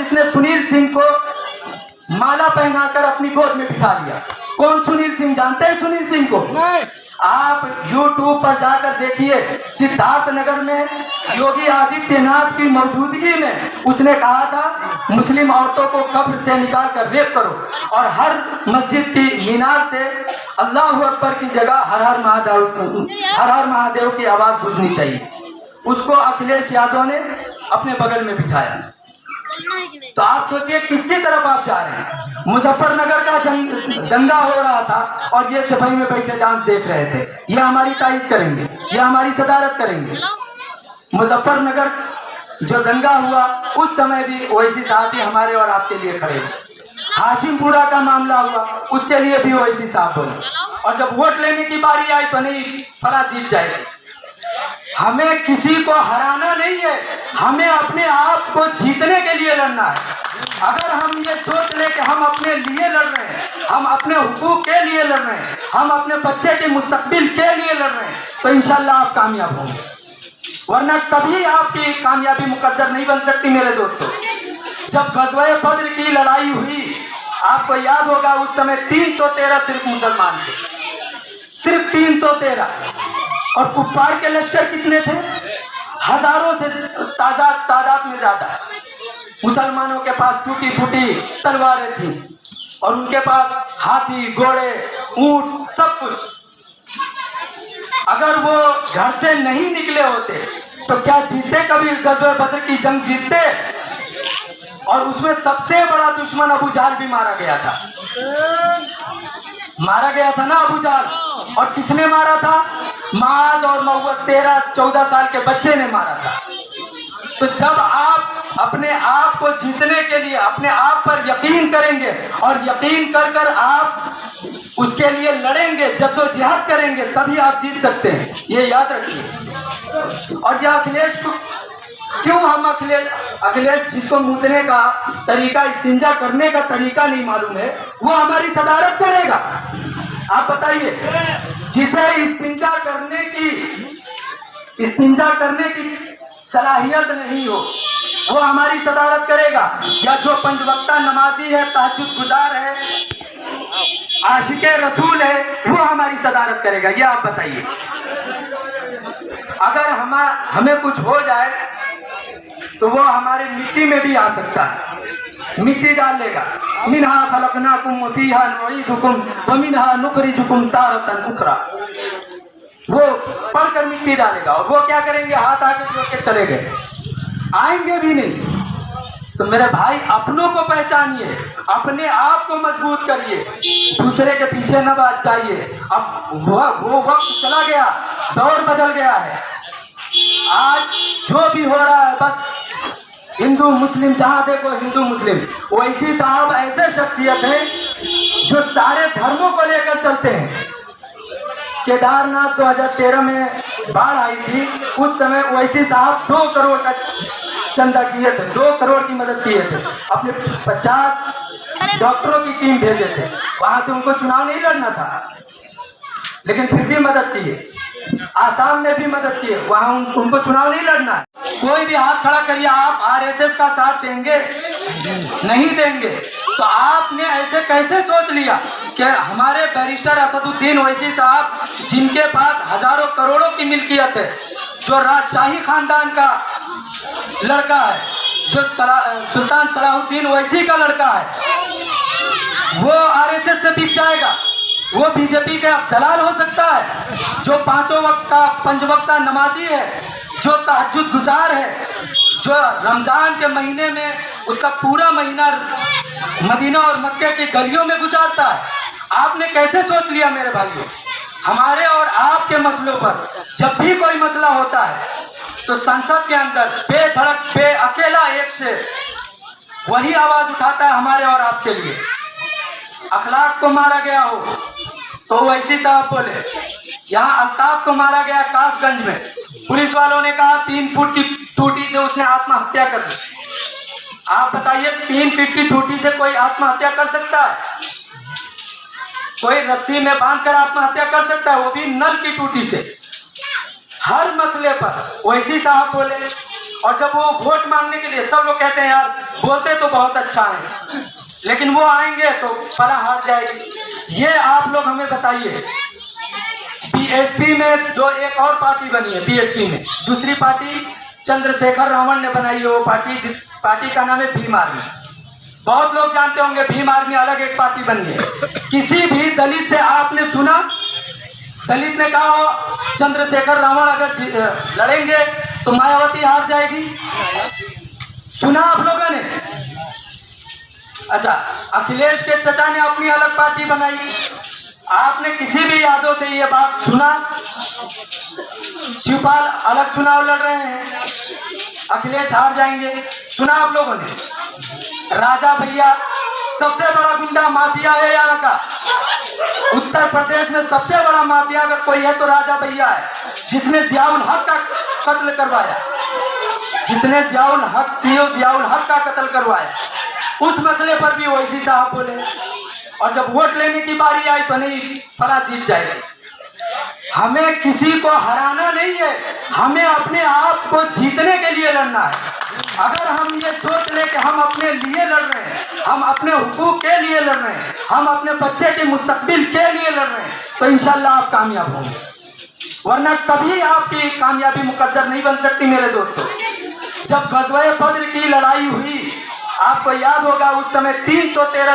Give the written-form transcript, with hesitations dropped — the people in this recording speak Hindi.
जिसने सुनील सिंह को माला पहनाकर अपनी गोद में बिठा लिया। कौन सुनील सिंह, जानते हैं सुनील सिंह को? नहीं। आप YouTube पर जाकर देखिए, सिद्धार्थ नगर में योगी आदित्यनाथ की मौजूदगी में उसने कहा था मुस्लिम औरतों को कब्र से निकाल कर रेप करो और हर मस्जिद की मीनार से अल्लाह अकबर की जगह हर हर महादेव की आवाज गूंजनी चाहिए। उसको अखिलेश यादव ने अपने बगल में बिठाया। तो आप सोचिए किसकी तरफ आप जा रहे हैं। मुजफ्फरनगर का दंगा हो रहा था और ये सफाई में बैठे डांस देख रहे थे। ये हमारी तारीफ करेंगे, ये हमारी सदारत करेंगे। मुजफ्फरनगर जो दंगा हुआ उस समय भी ओवैसी साहब भी हमारे और आपके लिए खड़े थे। हाशिमपुरा का मामला हुआ उसके लिए भी ओवैसी साहब बोले। और जब वोट लेने की बारी आई तो नहीं फला जीत जाएगी। हमें किसी को हराना नहीं है, हमें अपने आप को जीतने के लिए लड़ना है। अगर हम ये सोच ले कि हम अपने लिए लड़ रहे हैं, हम अपने हुकूक के लिए लड़ रहे हैं, हम अपने बच्चे के मुस्तकबिल के लिए लड़ रहे हैं, तो इंशाल्लाह आप कामयाब होंगे। वरना कभी आपकी कामयाबी मुकद्दर नहीं बन सकती। मेरे दोस्तों, जब गज़वा बद्र की लड़ाई हुई आपको याद होगा, उस समय 313 सिर्फ मुसलमान थे, सिर्फ 313। और कुफ्फार के लश्कर कितने थे? हजारों से तादाद में ज्यादा। मुसलमानों के पास टूटी फूटी तलवारें थी और उनके पास हाथी, घोड़े, ऊंट, सब कुछ। अगर वो घर से नहीं निकले होते तो क्या जीतते कभी गज़वा बद्र की जंग जीतते? और उसमें सबसे बड़ा दुश्मन अबू जहल भी मारा गया था। मारा गया था ना अबू जहल। और किसने मारा था? माज और मऊद 13-14 साल के बच्चे ने मारा था। तो जब आप अपने आप को जीतने के लिए अपने आप पर यकीन करेंगे और यकीन कर कर आप उसके लिए लड़ेंगे, जद्दोजहद करेंगे, तभी आप जीत सकते हैं। ये याद रखिए। और यह अखिलेश को क्यों हम अखिलेश जिसको मूतने का तरीका, इस्तिंजा करने का तरीका नहीं मालूम है, वो हमारी सदारत करेगा। आप बताइए, जिसे इस्तिंजा करने की सलाहियत नहीं हो वो हमारी सदारत करेगा? या जो पंचवक्ता नमाजी है, तहज्जुद गुजार है, आशिके रसूल है, वो हमारी सदारत करेगा? ये आप बताइए। अगर हमें कुछ हो जाए तो वो हमारे मिट्टी में भी आ सकता है, मिट्टी डाल लेगा। मिनहा खलकनाकुम व फीहा नुईदुकुम व मिनहा नुखरिजुकुम तारतन उखरा। वो पढ़कर मिट्टी डालेगा और वो क्या करेंगे? हाथ आके जोड़ के चले गए, आएंगे भी नहीं। तो मेरे भाई, अपनों को पहचानिए, अपने आप को मजबूत करिए, दूसरे के पीछे न बात चाहिए। अब वो वक्त चला गया, दौर बदल गया है। आज जो भी हो रहा है बस हिंदू मुस्लिम, जहां देखो हिंदू मुस्लिम। ओवैसी साहब ऐसे शख्सियत हैं जो सारे धर्मों को लेकर चलते हैं। केदारनाथ 2013 में बाढ़ आई थी, उस समय ओवैसी साहब 2 करोड़ का चंदा किए थे, 2 करोड़ की मदद किए थे। अपने 50 डॉक्टरों की टीम भेजे थे। वहां से उनको चुनाव नहीं लड़ना था, लेकिन फिर भी मदद किए। आसाम में भी मदद किए, वहां उनको चुनाव नहीं लड़ना है। कोई भी हाथ खड़ा करिए, आप आरएसएस का साथ देंगे? नहीं देंगे। तो आपने ऐसे कैसे सोच लिया कि हमारे बैरिस्टर असदुद्दीन ओवैसी साहब, जिनके पास हजारों करोड़ों की मिल्कियत है, जो राजशाही खानदान का लड़का है, जो सुल्तान सलाहुद्दीन ओवैसी का लड़का है, वो आरएसएस से बिक जाएगा? वो बीजेपी का दलाल हो सकता है? जो 5 वक्त का पंचवक्ता नमाजी है, जो तहज्जुद गुजार है, जो रमजान के महीने में उसका पूरा महीना मदीना और मक्के की गलियों में गुजारता है। आपने कैसे सोच लिया मेरे भाइयों? हमारे और आपके मसलों पर जब भी कोई मसला होता है तो संसद के अंदर बेधड़क अकेला एक से वही आवाज उठाता है हमारे और आपके लिए। अखलाक को मारा गया हो तो ओवैसी साहब बोले, यहाँ अल्ताफ को मारा गया कासगंज में, पुलिस वालों ने कहा 3 फुट की टूटी से उसने आत्महत्या कर ली। आप बताइए, 3 फीट की टूटी से कोई आत्महत्या कर सकता है? कोई रस्सी में बांधकर आत्महत्या कर सकता है, वो भी नल की टूटी से? हर मसले पर ओवैसी साहब बोले और जब वो वोट मांगने के लिए, सब लोग कहते हैं यार बोलते तो बहुत अच्छा है, लेकिन वो आएंगे तो फला हार जाएगी। ये आप लोग हमें बताइए, बीएसपी में जो एक और पार्टी बनी है, बीएसपी में दूसरी पार्टी चंद्रशेखर रावण ने बनाई है, वो पार्टी, जिस पार्टी का नाम है भीम आर्मी। बहुत लोग जानते होंगे भीम आर्मी अलग एक पार्टी बनी है। किसी भी दलित से आपने सुना दलित ने कहा हो चंद्रशेखर रावण अगर लड़ेंगे तो मायावती हार जाएगी? सुना आप लोगों ने? अच्छा, अखिलेश के चचा ने अपनी अलग पार्टी बनाई। आपने किसी भी यादव से ये बात सुना? शिवपाल अलग चुनाव लड़ रहे हैं, अखिलेश हार जाएंगे, सुना आप लोगों ने? राजा भैया सबसे बड़ा गुंडा माफिया है यहाँ का। उत्तर प्रदेश में सबसे बड़ा माफिया अगर कोई है तो राजा भैया है, जिसने जियाउल हक का कत्ल करवाया, जिसने जियाउल हक, सीओ जियाउल हक का कत्ल करवाया। उस मसले पर भी वैसी साहब बोले, और जब वोट लेने की बारी आई तो नहीं फला जीत जाएगी। हमें किसी को हराना नहीं है, हमें अपने आप को जीतने के लिए लड़ना है। अगर हम ये सोच ले कि हम अपने लिए लड़ रहे हैं, हम अपने हुकूक के लिए लड़ रहे हैं, हम अपने बच्चे के मुस्तकबिल के लिए लड़ रहे हैं, तो इंशाल्लाह आप कामयाब होंगे, वरना कभी आपकी कामयाबी मुकद्दर नहीं बन सकती। मेरे दोस्तों, जब ग़ज़वा बद्र की लड़ाई हुई, आपको याद होगा उस समय 313